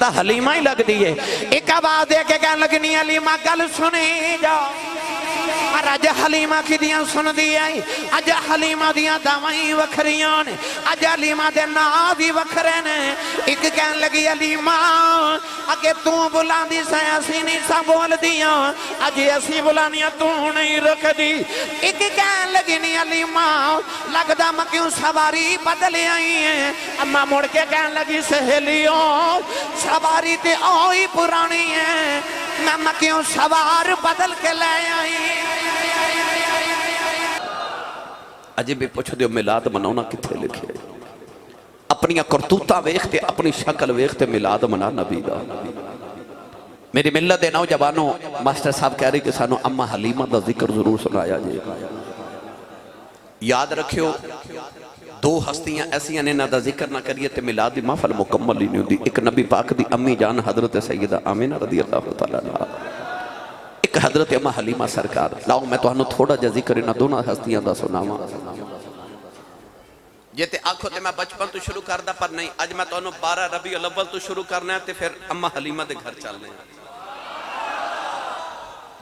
تا حلیمہ ہی لگ دیئے ایک آواز دے کے کہنے لگنی حلیمہ گل سنی جاؤ اور اج حلیمہ کی دیاں سن دیئے اج حلیمہ دیاں دعوائیں وکھریاں نے اج حلیمہ دے نازی وکھرے نے ایک کہنے لگی حلیمہ اگے تو بلاندی سے اسی نہیں سا بول دیاں اج اسی بلانیاں تو نہیں رکھ دی ایک کہنے لگی نہیں حلیمہ لگدا میں کیوں سواری بدل آئی ہیں اما مڑ کے کہنے لگی سہیلیوں سواری تے آئی پرانی ہے میں کیوں سوار بدل کے لے آئی اجے بھی پوچھ دیو میلاد منونا کتھے لکھے اپنی کرتوتہ ویختے اپنی شکل ویختے میلاد منا نبی دا میری ملت دے نوجوانوں ماسٹر صاحب کہہ رہی کہ سانو اما حلیمہ دا ذکر ضرور سنایا جائے یاد رکھیو دو ہستیاں ایسی ہیں انہاں دا ذکر نہ کریے تے میلاد دی محفل مکمل ہی نہیں ہوندی ایک نبی پاک دی امی جان حضرت سیدہ آمینہ رضی اللہ تعالیٰ عنہ ایک حضرت اما حلیمہ سرکار لاؤ میں تو انہوں تھوڑا جا ذکر انہاں دونوں ہستیاں دا سناواں جیتے آنکھوں تے میں بچپن تو شروع کر دا پر نہیں آج میں تو انہوں 12 ربیع الاول تو شروع کرنا ہے تے پھر اما حلیمہ دے گھر چلنے ہیں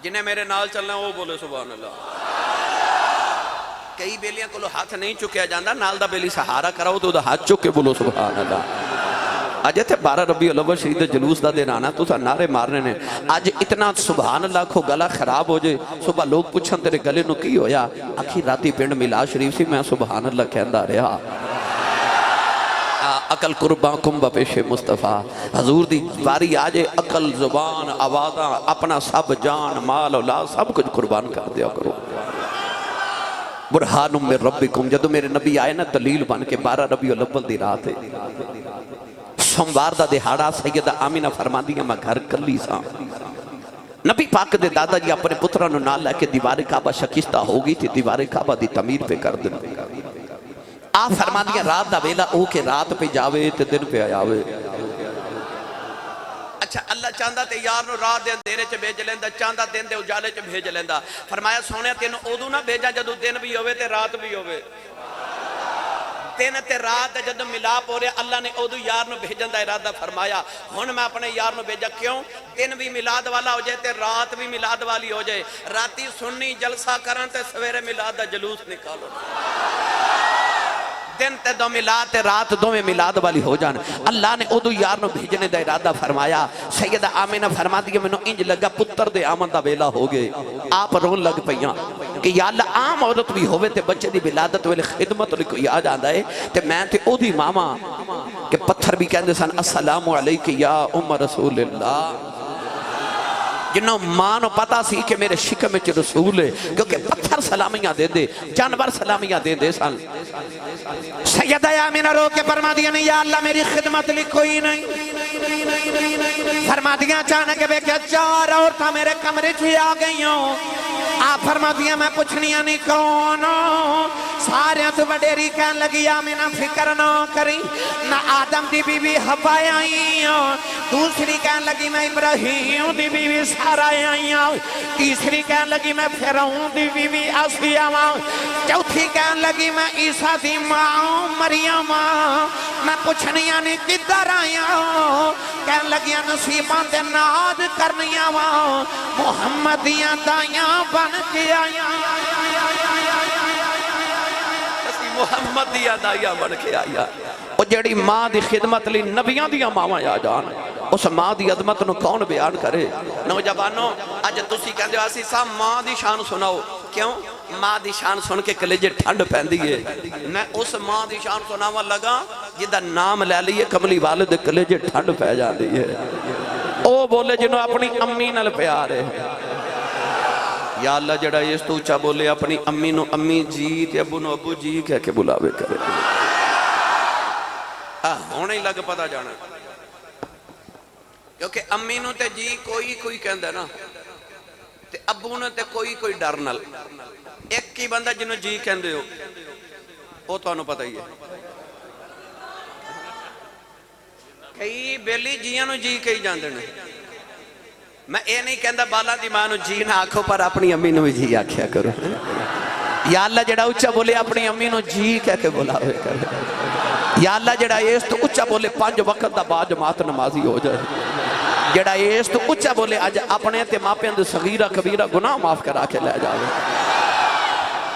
جنہیں میرے نال چلنا ہے وہ بولے سبحان اللہ کئی بیلیاں کو لو ہاتھ نہیں چکیا جاندہ نال دا بیلی سہارا کراؤ تو دا ہاتھ چکے بولو سبحان اللہ آج تھے 12 ربیع الاول شہید جلوس دا دن آنا تو تھا نعرے مارنے نے آج اتنا سبحان اللہ کو گلا خراب ہو جائے صبح لوگ پوچھن تیرے گلے نو کی ہویا آخی راتی پنڈ میلاد شریف سی میں سبحان اللہ کہندہ رہا عقل قربان کم بپیش مصطفیٰ حضور دی باری آجے عقل زبان آوازاں اپنا سب جان مال اولاد سب کچھ قربان کر دیا کرو برہانم میں ربکم جدو میرے نبی آئے نا دلیل بن کے 12 ربیع الاول دی رات ہے سوموار دا دہاڑا سیدہ آمینہ فرما دیا میں گھر کلی سا نبی پاک دے دادا جی اپنے پترانو نال لے کے دیوار کعبہ شکستہ ہوگی تھی دیوار کعبہ دی تعمیر پہ کر دن آپ فرما دیا رات دا ویلا او کے رات پہ جاوے تے دن پہ آیاوے اچھا اللہ چاندہ تے یار نو رات دے اندھیرے چے بھیج لیندہ چاندہ دن دے اجالے چے بھیج لیندہ فرمایا سونے تینو اودو نہ بھیجا جدو دن بھی ہوئے تے رات بھی ہوئے دن تے رات جدو ملاپ ہو رہے اللہ نے اودو یار نو بھیجن دا ارادہ فرمایا ہن میں اپنے یار نو بھیجا کیوں دن بھی ملاد والا ہو جائے تے رات بھی ملاد والی ہو جائے راتی سننی جلسہ کرن تے سویرے ملاد دا جلوس نکالو دن تے دو ملاد تے رات دو میں ملاد والی ہو جان اللہ نے اودو یار نو بھیجنے دا ارادہ فرمایا سیدہ آمینہ فرما دیا میں نو انج لگا پتر دے آمن دا بیلا ہو گئے آپ رون لگ پئیاں کہ یا اللہ عام عورت بھی ہوئے تے بچے دی ولادت والے خدمت لے کوئی آ جاندہ ہے تے میں تے او دی ماما کہ پتھر بھی کہندے سن السلام علیکہ یا ام رسول اللہ جنہوں مانو پتا سی کہ میرے شکم میں رسول ہے کیونکہ پتھر سلامیاں دے دے جانور سلامیاں دے دے سن سیدہ آمینہ رو کے فرما دیا نہیں یا اللہ میری خدمت لی کوئی نہیں فرما دیا چانک بے کہ 4 عورتاں میرے کمرے چھوئی آ گئی ہوں آپ فرما دیا میں پوچھنیا نہیں کون سارے تو بڑیری کہن لگی آمینہ فکر نہ کری نہ آدم دی بی بی حوا آئی ہوں دوسری کہن لگی میں ابراہیم دی بی بی سارا آئی ہوں تیسری کہن لگی میں فرعون دی بی بی آسیہ ہوں چوتھی کہن لگی میں عیسیٰ دی ماں مریم میں پوچھنیا نہیں کدھر آئی ہوں کہن لگی نصیبان دے ناد کرنیا ہوں محمدیاں دائیاں بن کے آیا محمدیاں دائیاں بن کے آیا اور جڑی ماں دی خدمت لی نبیاں دیا ماما یا جان اس ماں دی عظمت نو کون بیان کرے نوجوانوں آج تسی کہندے ہو اسی صاحب ماں دی شان سناؤ کیوں ماں دی شان سن کے کلیجے ٹھنڈ پہندی ہے میں اس ماں دی شان سناوا لگا جدہ نام لے لیے کملی والد کلیجے ٹھنڈ پہ جاندی ہے او بولے جنہوں اپنی امی نل پیارے یا اللہ جڑا اس تو اچھا بولے اپنی امی نو امی جی تے ابو نو ابو جی کہہ کے بلاوے کرے ہونے ہی لگ پتا جانا کیونکہ امی نو تے جی کوئی کہندہ نا تے ابو نو تے کوئی ڈر نل ایک کی بندہ جنہوں جی کہندے ہو وہ تو انہوں پتہ ہی ہے کئی بیلی جیاں نو جی کہی جاندے نے میں اے نہیں کہندہ بالا دی ماں نو جی نہ آکھو پر اپنی امی نو جی آکھیا کرو یا اللہ جڑا اچھا بولے اپنی امی نو جی کہہ کے بلاوے کرے یا اللہ جڑا اس تو اچھا بولے 5 وقت دا با جماعت نمازی ہو جائے، جڑا اس تو اچھا بولے اج اپنے تے ماپیاں دے صغیرہ کبیرہ گناہ معاف کرا کے لے جاوے۔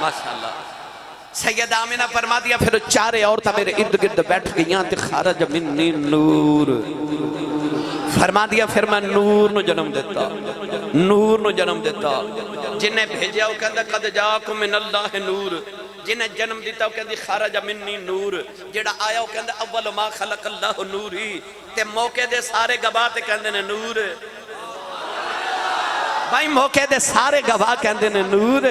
ماشاءاللہ سیدہ آمینہ فرما دیا پھر 4 عورتیں میرے ارد گرد بیٹھ گئیاں تے خارج منی نور، فرما دیا پھر میں نور نو جنم دیتا، نور نو جنم دیتا، جنہیں بھیجیا وہ کہتا قد جاکم من اللہ نور، جنہیں جنم دیتا وہ کہتی خارج منی نور، جڑا آیا وہ کہتا اول ما خلق اللہ نوری، تے موقع دے سارے گواہ تے کہندے نے نور، بھائی موقع دے سارے گواہ کہندے نے نور۔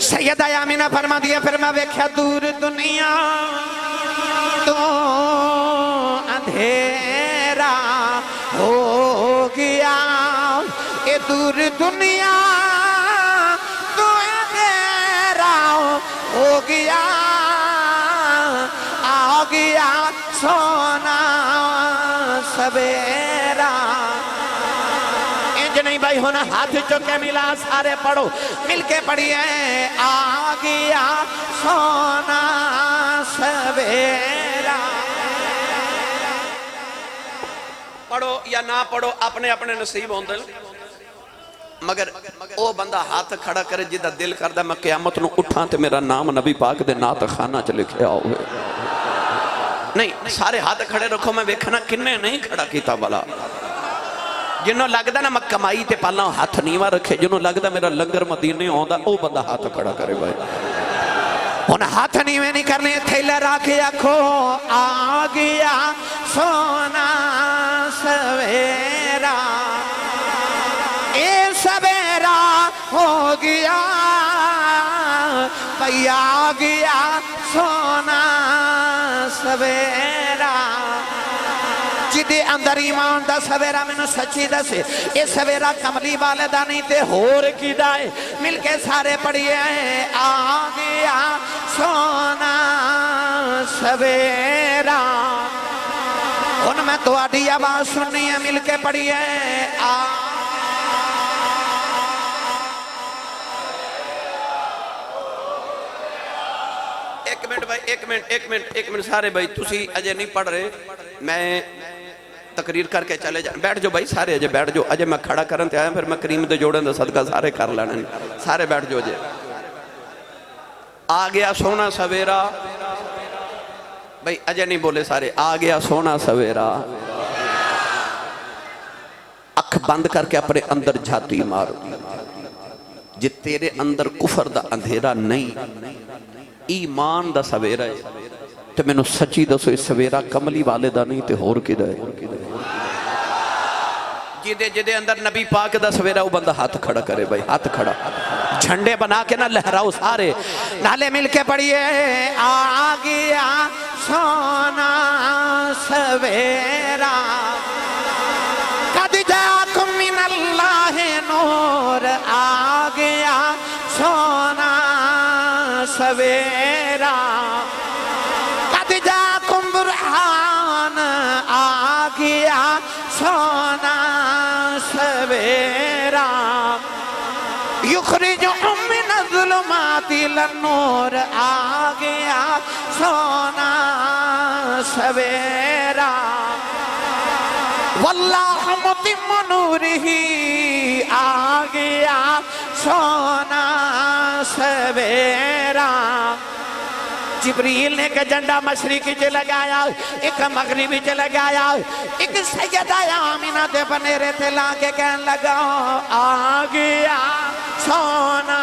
سیدہ آمینہ فرما دیا پھر میں ویکھیا دور دنیا تو اندھیرا ہو گیا، اے دور دنیا تو اندھیرا ہو گیا، آ گیا سونا سویرا۔ نہیں بھائی ہونا ہاتھ چکے ملا سارے پڑھو مل کے پڑھیے، آ گیا سونا سویرا۔ پڑھو یا نہ پڑھو اپنے اپنے نصیب ہوندے، مگر او بندہ ہاتھ کھڑا کرے جدہ دل کردہ میں قیامت نو اٹھاں تے میرا نام نبی پاک دے نات خانہ چلے کھیا ہوئے۔ نہیں سارے ہاتھ کھڑے رکھو، میں ویکھنا کنے نہیں کھڑا کیتا بلا، جنہوں لگدا نا میں کمائی تے پالا ہاتھ نیوہ رکھے، جنہوں لگدا میرا لنگر مدینے ہوندہ او بندہ ہاتھ کھڑا کرے بھائی۔ ان ہاتھ نیوے نہیں کرنے تھیلے راکھے آکھو، آ گیا سونا سویرا، اے سویرا ہو گیا، بھئی آ گیا سونا سویرا۔ جدے اندر ایمان دا سویرا میں نو سچی دا سے، اے سویرا کملی والدہ نہیں تے ہور کی دائے، مل کے سارے پڑھئے ہیں، آ گیا سونا سویرا۔ ان میں تو آڈی آواز سننی ہے، مل کے پڑھئے ہیں، ایک منٹ سارے بھائی تسی اجے نہیں پڑھ رہے، میں تقریر کر کے چلے جائیں، بیٹھ جو بھائی سارے اجے بیٹھ جو، اجے میں کھڑا کرن تے آیا پھر میں کریم دے جوڑیں دے صدقہ سارے کر لینے، سارے بیٹھ جو اجے۔ آ گیا سونا سویرا، بھائی اجے نہیں بولے سارے، آ گیا سونا سویرا۔ اکھ بند کر کے اپنے اندر جھاتی مارو، جی تیرے اندر کفر دا اندھیرا نہیں، ایمان دا سویرا ہے، تو میں نو سچی دسو اس سویرا کملی والدہ نہیں تے ہور کی دائے۔ جدے اندر نبی پاک دا سویرا وہ بندہ ہاتھ کھڑا کرے بھائی، ہاتھ کھڑا، جھنڈے بنا کے نہ لہراؤ سارے، نالے مل کے پڑھئے، آ گیا سونا سویرا، قد جاکم من اللہ نور، آ گیا سونا سویرا، قد جاکم برہان، آ گیا سونا سویرا، یخرجہم من الظلمات الی النور، آ گیا سونا سویرا، واللہ متم نورہ، آ گیا سونا سویرا۔ جبریل نے ایک جھنڈا مشرقی چ لگایا، ایک مغربی چ لگایا، ایک سیدہ آمینہ دے بنیرے تے لا کے کہن لگا، آ گیا سونا۔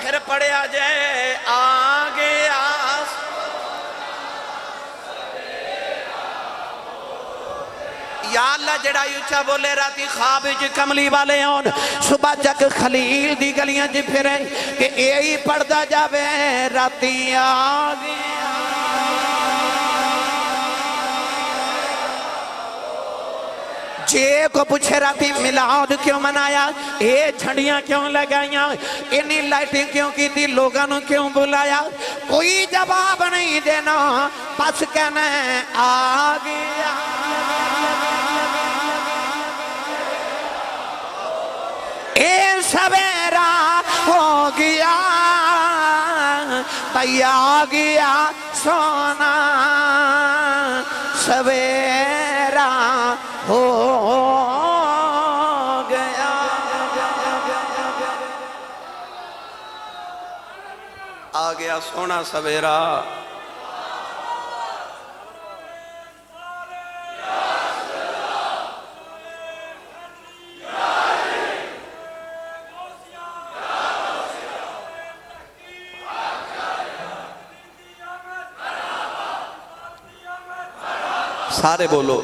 پھر پڑھے آجے، آ گیا یا اللہ جڑا یوچا بولے راتی خواب جی کملی والے ہون، صبح جک خلیل دی گلیاں جی پھریں کہ اے پڑھدا جاوے راتی آ گیا۔ جے کو پوچھے راتی میلاد کیوں منایا، اے جھنڈیاں کیوں لگائیاں، انہی لائٹیں کیوں کی تھی، لوگانوں کیوں بلایا، کوئی جواب نہیں دینا، بس کہنا آ گیا۔ اے سویرا ہو گیا، بھائی آ گیا سونا سویرا ہو گیا آ گیا سونا سویرا سارے بولو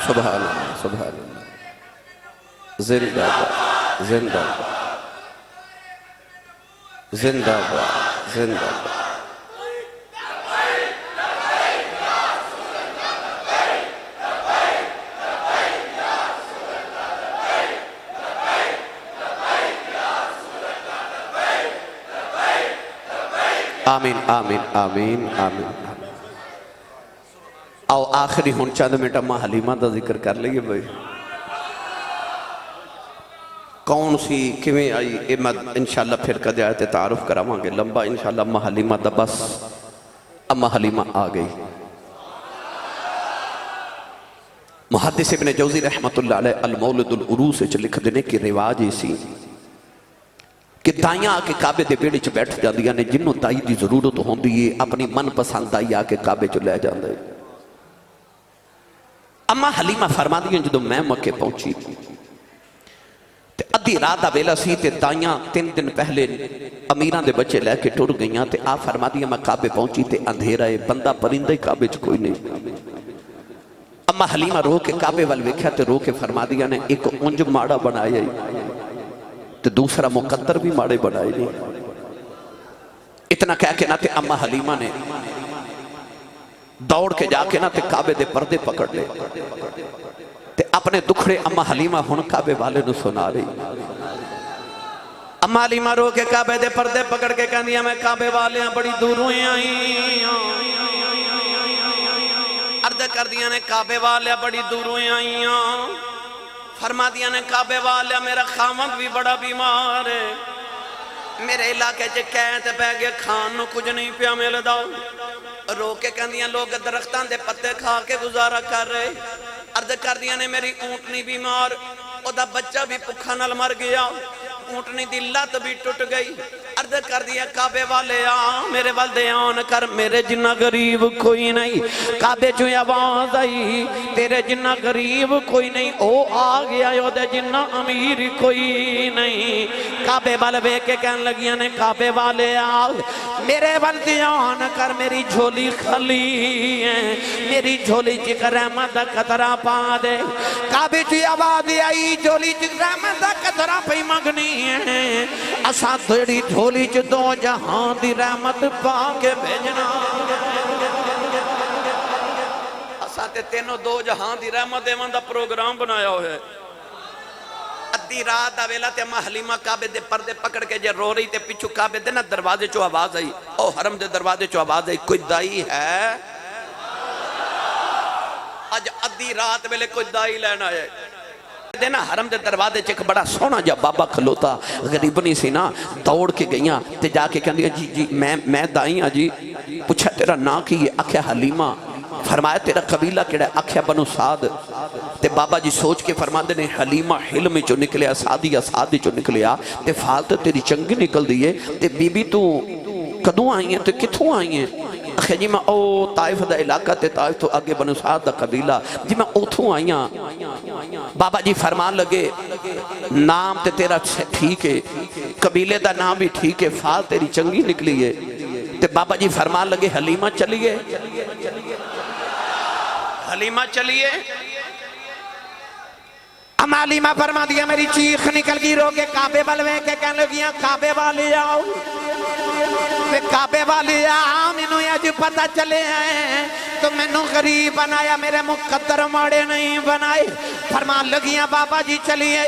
سبحان اللہ سبحان اللہ زندہ باد زندہ باد زندہ باد زندہ باد آمین آمین آمین آمین آؤ آخری ہون چاند منٹ اماں حلیمہ دا ذکر کر لئیے بھائی کون سی کیویں آئی امد انشاءاللہ پھر کدے آیت تعارف کراواں گے لمبا انشاءاللہ اماں حلیمہ دا بس اماں حلیمہ آ گئی محدث ابن جوزی رحمت اللہ علیہ المولد العروس سے لکھ دینے کی رواج اسی کہ دائیاں آکے کعبے دے بیڑے چھ بیٹھ جاندیاں نے جنہوں دائی دی ضرورت ہوندی ہے اپنی من پسند دائی آکے کعبے چھ لے جاندے اما حلیمہ فرما دیاں جدو میں مکے پہنچی تے ادھی رات دا ویلا سی تے دائیاں 3 دن پہلے امیران دے بچے لے کے ٹر گئیاں تے آپ فرما دیاں میں کعبے پہنچی تے اندھیرا ہے بندہ پرندہ ہی کعبے چھ کوئی نہیں اما حلیمہ رو کے کعبے وال ویکھیا تے رو کے فرما دیاں نے ایک اونج ماڑا بنایا ہی تے دوسرا مقدر بھی ماڑے بنائے نہیں اتنا کہہ کے نہ تے اما حلیمہ نے دوڑ کے جا کے نہ تے کعبے دے پردے پکڑ لے تے اپنے دکھڑے اما حلیمہ ہن کعبے والے نو سنا رہی اما حلیمہ رو کے کعبے دے پردے پکڑ کے کہندیاں میں کعبے والے ہیں بڑی دوروں آئی عرض کر دیا نے کعبے والے بڑی دوروں آئی فرما دیا نے کعبے والے میرا خامد بھی بڑا بیمار ہے میرے علاقے چے کہتے پہ گئے کھان نو کچھ نہیں پیا مل داؤ رو کے کہندیاں لوگ درختان دے پتے کھا کے گزارا کر رہے عرض کر دیا نے میری اونٹنی بیمار او دا بچہ بھی پکھا نل مر گیا اونٹنی دی لت بھی ٹوٹ گئی عرض کر دیا کعبے والے میرے والدے آن کر میرے جنہ غریب کوئی نہیں کعبے چویں آواز آئی تیرے جنہ غریب کوئی نہیں او آ گیا یو دے جنہ امیر کوئی نہیں کعبے والے بے کے کہن لگیاں نے کعبے والے میرے والدے آن کر میری جھولی خلی ہے میری جھولی چکر رحمت دا قطرہ پا دے کعبے چویں آواز آئی جھولی چکر رحمت دا قطرہ پہ مگنی ہے اساں تیری جھولی چ دو جہاں دی رحمت پا کے بھیجنا اساں تے تینوں دو جہاں دی رحمت دیوان دا پروگرام بنایا ہوئے ادھی رات دا ویلا تے اما حلیمہ کعبے دے پردے پکڑ کے جے رو رہی تے پچھو کعبے دے نا دروازے چو آواز آئی او حرم دے دروازے چو آواز آئی کوئی دائی ہے آج ادھی رات ویلے کوئی دائی لینا ہے دینا حرم دے دروازے چک بڑا سونا جا بابا کھلوتا غریبنی سی نا دوڑ کے گئیاں تے جا کے کہندیا جی جی میں دائیاں جی پوچھا تیرا نا کی یہ آکھیا حلیمہ فرمایا تیرا قبیلہ کیڑا آکھیا بنو سعد تے بابا جی سوچ کے فرما دینے حلیمہ حلم چو نکلیا سعدی چو نکلیا تے فالت تیری چنگی نکل دیئے تے بی بی تو کدوں آئی ہیں تے کتھوں آئی ہیں اکھے جی میں او طائف دا علاقہ تے طائف تو آگے بنو سعد دا قبیلہ جی میں اوتھوں آئیاں بابا جی فرمان لگے نام تے تیرا ٹھیک ہے قبیلے دا نام بھی ٹھیک ہے فال تیری چنگی نکلی ہے تے بابا جی فرمان لگے حلیمہ چلیے حلیمہ چلیے اما حلیمہ فرما دیا میری چیخ نکل گئی رو کے کعبے والے کے کہنے لگیاں کعبے والے آؤ کعبے والے مینوں اج پتہ چلے ہیں تو مینوں غریب بنایا میرے مقدر ماڑے نہیں بنائے فرمان لگیاں بابا جی چلیے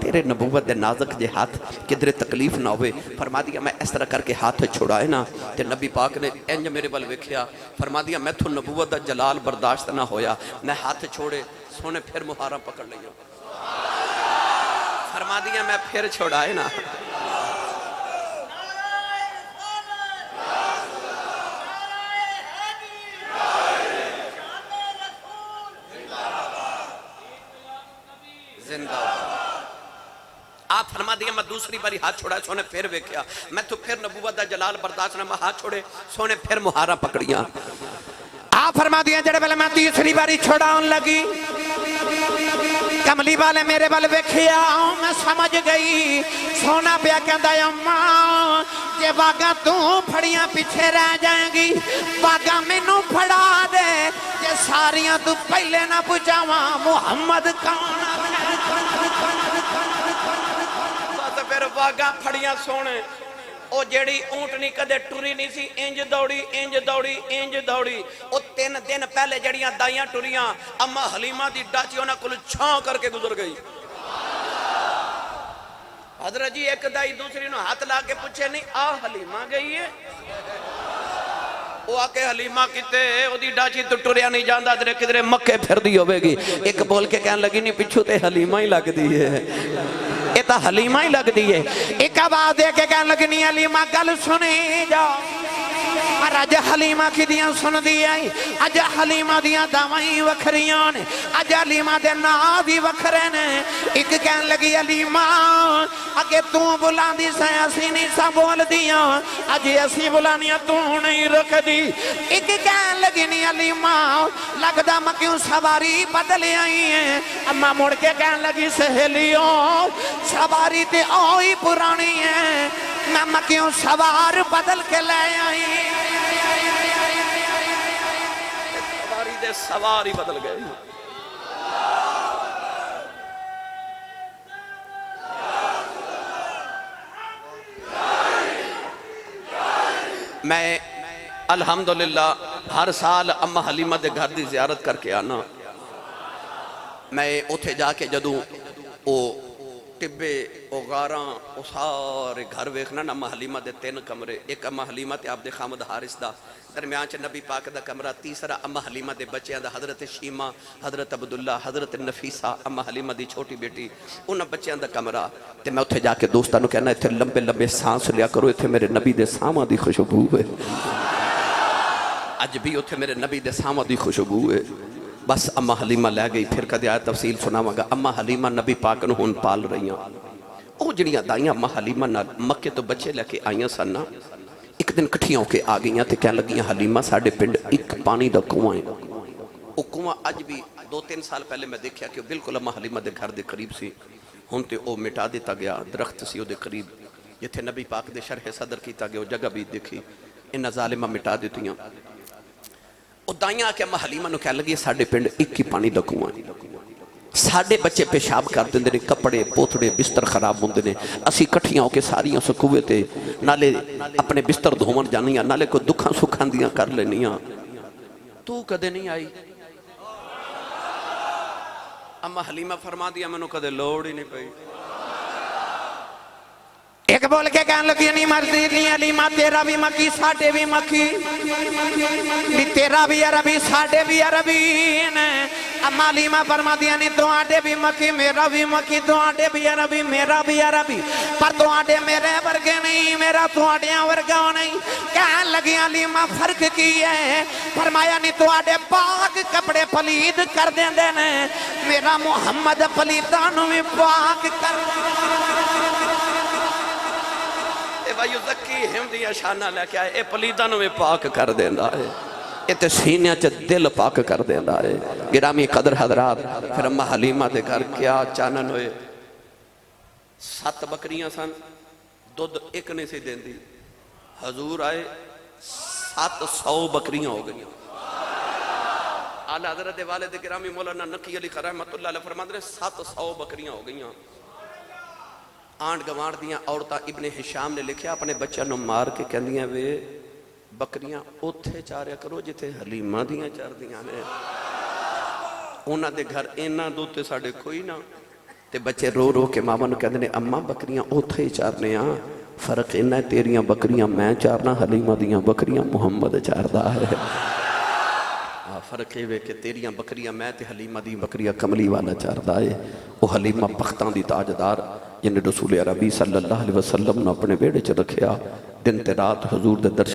تیرے نبوت دے نازک جے ہاتھ کدھر تکلیف نہ ہوئے. فرما دیا میں اس طرح کر کے ہاتھ چھڑائے نا تے نبی پاک نے انج میرے بل ویکھیا. فرما دیا میں تو نبوت دا جلال برداشت نہ ہویا. میں ہاتھ چھوڑے سونے پھر مہارا پکڑ لیا. فرما دیا میں پھر چھوڑائے نا. آپ فرما دیا میں دوسری باری ہاتھ چھوڑا سونے پھر ویکھیا. میں تو پھر نبوت دا جلال برداشت نہ. میں ہاتھ چھوڑے سونے پھر مہارا پکڑیاں. آپ فرما دیا جڑے بلے میں تیسری باری چھوڑاؤں لگی کملی والے میرے بل ویکھیا میں سمجھ گئی. سونا پیا کہندا اماں جے باگاں تو پھڑیاں پیچھے رہ جائیں گی باگاں مینوں پھڑا دے جے ساریاں تو پہلے نہ پوچھاواں محمد کون پھر واگاں پھڑیاں سونے. او جیڑی اونٹنی کدے ٹری نہیں سی انج دوڑی انج دوڑی انج دوڑی. او 3 دن پہلے جڑیاں دائیاں ٹریاں اما حلیمہ دی ڈاچی انہاں کل چھاں کر کے گزر گئی. حضرت جی ایک دائی دوسری نو ہاتھ لا کے پوچھے نہیں آ حلیمہ گئی ہے. وہ آکے حلیمہ کتے او دی ڈاچی تو ٹریا نہیں جاندہ درے کدرے مکے پھر دی ہوئے گی. ایک بول کے کہنے لگی نہیں پچھو تے حلیمہ ہی لگ دی ہے. یہ تو حلیمہ ہی لگ دی ہے. ایک آواز دے کے کہنے لگی نہیں حلیمہ گل سنی جاؤ. اور اج حلیمہ کی دیاں سن دی آئی. اج حلیمہ دیاں دعوائیں وکھریاں نے. اج حلیمہ دے نا بھی وکھرے نے. ایک کہنے لگی حلیمہ اگے تو بلا دی سے اسی نہیں سا بول دیاں اج اسی بلانیاں تو نہیں رکھ دی. ایک کہنے لگی نہیں حلیمہ لگدا مکیوں سواری بدل آئی ہیں. اما مڑ کے کہنے لگی سہیلیوں سواری تے آئی پرانی ہے میں مکیوں سوار بدل کے لے آئی. سواری دے سواری بدل گئے. میں الحمدللہ ہر سال اما حلیمہ دے گھر دی زیارت کر کے آنا. میں اتھے جا کے جدوں او ٹبے او غاراں او سارے گھر ویکھنا نا. اما حلیمہ دے 3 کمرے. ایک اما حلیمہ تے آپ دے خامد حارث دا. درمیان چ نبی پاک دا کمرہ. تیسرا اما حلیمہ دے بچیاں دا حضرت شیمہ حضرت عبداللہ حضرت نفیسہ اما حلیمہ دی چھوٹی بیٹی انہاں بچیاں دا کمرہ. تے میں اتھے جا کے دوستاں نو کہنا اتھے لمبے لمبے سانس لیا کرو اتھے میرے نبی دے ساماں دی خوشبو ہے. اج بھی اتھے میرے نبی دے ساماں دی خوشبو ہے. بس اما حلیمہ لے گئی. پھر کدے آئے تفصیل سناواں گا. اما حلیمہ نبی پاک نو ہن پال رہیاں. او جڑیاں دائیاں اما حلیمہ مکے تو بچے لے کے آئیاں سن نا. ایک دن کٹھیاں ہو کے آ گئیاں تے کہنے لگیاں حلیمہ ساڈے پنڈ ایک پانی دا کنواں ہے. او کنواں اج بھی 2-3 سال پہلے میں دیکھیا کہ بالکل اما حلیمہ دے گھر دے قریب سی. ہن تے او مٹا دیتا گیا. درخت سی او دے قریب جتھے نبی پاک دے شرح صدر کیتا گیا. او جگہ بھی دیکھی انہاں ظالمہ مٹا دیتیاں. او دائیاں آ کے اما حلیمہ نو کہنے لگی ساڈے پنڈ ایک ہی پانی دا کنواں ہے. ساڈے بچے پیشاب کر دیندے نے کپڑے پوتڑے بستر خراب ہوندے نے. اسی کٹھیاں ہو کے ساریاں سکوے تے نالے اپنے بستر دھوون جانیاں نالے کو دکھاں سکھاں دیاں کر لینیاں. تو کدے نہیں آئی. اما حلیمہ فرما دیا میں نو کدے لوڑ ہی نہیں پئی. ایک بول کے کہنے لگی نہیں مرضی نہیں حلیمہ تیرا بھی مکی ساڈے بھی مکی بھی تیرا بھی عربی ساڈے بھی عربی نے. اما حلیمہ فرما دیا نہیں تو آڈے بھی مکی میرا بھی مکی تو آڈے بھی عربی میرا بھی عربی پر تو آڈے میرے ورگے نہیں میرا تو آڈیاں ورگا نہیں. کہنے لگی حلیمہ فرق کی ہے. فرمایا نہیں تو آڈے پاک کپڑے پلید کر دیں دے نے میرا محمد پلیدانو میں پاک کر بھائیو زکی ہمدیاں شانہ لے کے آئے. اے پلیدانو میں پاک کر دیندہ ہے. اے تے سینیاں چا دل پاک کر دیندہ ہے. گرامی قدر حضرات پھر اما حلیمہ دے گھر کیا چانن ہوئے. 7 بکریاں سن. دودھ ایک نے سے دین دی. حضور آئے 700 بکریاں ہو گئی. اعلیٰ حضرت والد گرامی مولانا نقی علی رحمت اللہ علیہ فرماتے ہیں 700 بکریاں ہو گئیاں. آنڈ گوانڈ دیاں عورتاں ابن حشام نے لکھیا اپنے بچہ نو مار کے کہندیاں وے بکریاں اوتھے چاریا کرو جتے حلیمہ دیاں چار دیاں نے. انہاں دے گھر اینا دوتے ساڑے کوئی نہ تے بچے رو رو کے ماما نو کہندے نے اماں بکریاں اوتھے ہی چارنے آ فرق انہاں تیریاں بکریاں میں چارنا حلیمہ دیاں بکریاں محمد چاردا ہے فرق ہے کہ تیریاں بکریاں میں تے حلیمہ دی بکریاں کملی والا چاردا ہے وہ حلیمہ پختاں دی تاجدار جن رسول عربی صلی اللہ علیہ وسلم نے اپنے بیڑے چ رکھیا دن تے رات حضور دے درشن